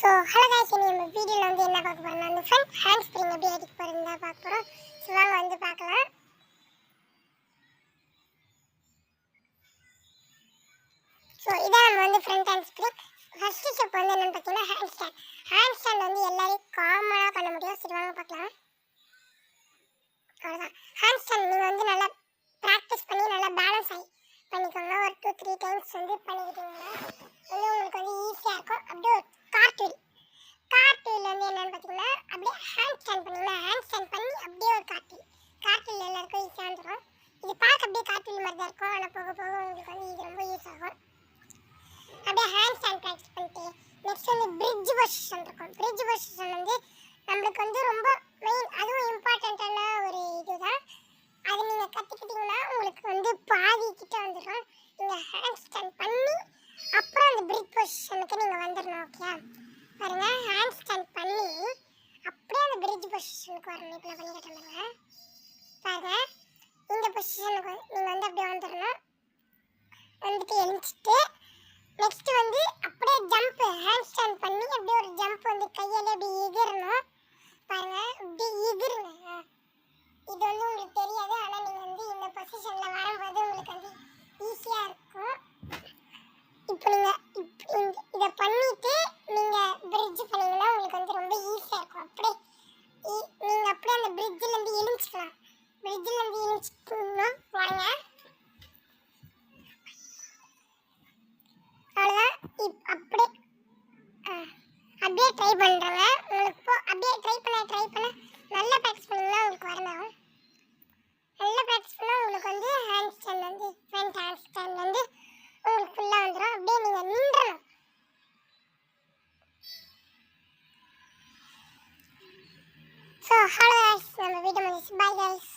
So hello guys, நம்ம வீடியோவில் வந்து என்ன பார்க்க போகிறோம்னா வந்து ஃப்ரண்ட் ஹேண்ட் ஸ்ப்ரிங் எப்படி அடிக்க போகிறோம் தான் பார்க்க போகிறோம். ஸோ வாங்க வந்து பார்க்கலாம். ஸோ இதான் நம்ம வந்து front hand spring. First step வந்து என்னென்னு பார்த்தீங்கன்னா ஹேண்ட் ஸ்டாண்ட். ஹேண்ட் ஸ்டாண்ட் வந்து எல்லாரையும் காமனாக பண்ண முடியும். சரி வாங்க பார்க்கலாம். அவ்வளோதான். ஹேண்ட் ஸ்டாண்ட் நீங்கள் வந்து நல்லா ப்ராக்டிஸ் பண்ணி நல்லா பேலன்ஸ் ஆகி பண்ணிக்கோங்க. ஒரு 2-3 டைம்ஸ் வந்து பண்ணிக்கிட்டீங்கன்னா வந்து உங்களுக்கு வந்து ஈஸியாக இருக்கும். அப்படியே ஒரு கார்ட்வீல் வந்து என்னென்னு பார்த்தீங்கன்னா அப்படியே ஹேண்ட் ஸ்டாண்ட் பண்ணிங்கன்னா ஹேண்ட் ஸ்டாண்ட் பண்ணி அப்படியே ஒரு கார்ட்வீல் எல்லாருக்கும் ஈஸியாக வந்துடும். இது பார்க்க அப்படியே கார்ட்வீல் மாதிரி தான் இருக்கும். ஆனால் போக போக உங்களுக்கு வந்து இது ரொம்ப யூஸ் ஆகும். அப்படியே ஹேண்ட் ஸ்டாண்ட் ப்ராக்டிஸ் பண்ணிட்டு நெக்ஸ்ட் வந்து பிரிட்ஜ் பொசிஷன் இருக்கும். பிரிட்ஜ் பொசிஷன் வந்து நம்மளுக்கு வந்து ரொம்ப மெயின், அதுவும் இம்பார்ட்டண்ட்டான ஒரு இதுதான். அது நீங்கள் கற்றுக்கிட்டிங்கன்னா உங்களுக்கு வந்து பாதி கிட்ட வந்துடும். நீங்கள் ஹேண்ட் ஸ்டாண்ட் பண்ணி அப்புறம் அந்த பிரிட்ஜ் பொசிஷனுக்கு நீங்கள் வந்துடணும். ஓகே பாருங்க, ஹேண்ட் ஸ்டாண்ட் பண்ணி அப்படியே அந்த பிரிட்ஜ் பொசிஷனுக்கு வரணும். இப்போ நான் பண்ணி கட்டுறேன் பாருங்க. இந்த பொசிஷனுக்கு நீங்கள் வந்து அப்படியே வந்துடணும். வந்துட்டு எழுச்சிட்டு நெக்ஸ்ட் வந்து அப்படியே ஜம்ப் ஹேண்ட் ஸ்டாண்ட் பண்ணி அப்படியே ஒரு ஜம்ப் வந்து கையாலே அப்படியே எகிரணும். பாருங்க அப்படியே எகிருங்க. இது வந்து உங்களுக்கு தெரியாது, ஆனால் நீங்கள் வந்து இந்த பொசிஷனில் வரும்போது உங்களுக்கு வந்து ஈஸியாக இருக்கும். இப்போ நீங்கள் இதை பண்ணிவிட்டு நீங்கள் பிரிட்ஜ் பண்ணிங்கன்னா உங்களுக்கு வந்து ரொம்ப ஈஸியாக இருக்கும். அப்படியே நீங்கள் அப்படியே அந்த பிரிட்ஜிலேருந்து எழுச்சிக்கலாம். பிரிட்ஜிலேருந்து எழுச்சிக்கணும் வாங்க. அவ்வளோதான். அப்படியே ட்ரை பண்ணுறேங்க. உங்களுக்கு இப்போ அப்படியே ட்ரை பண்ண நல்லா ப்ராக்டிஸ் பண்ணிங்கன்னா உங்களுக்கு வரணும். நல்லா ப்ராக்டிஸ் பண்ணால் உங்களுக்கு வந்து ஹேண்ட் ஸ்டாண்ட் வந்து ஃப்ரண்ட் ஹேண்ட் ஸ்டாண்ட் வந்து உங்களுக்கு ஃபுல்லாக வந்துடும். அப்படியே நீங்கள் நின்றணும். ஸோ ஹலோ கைஸ், நம்ம வீடியோ முடிச்சு. Bye guys.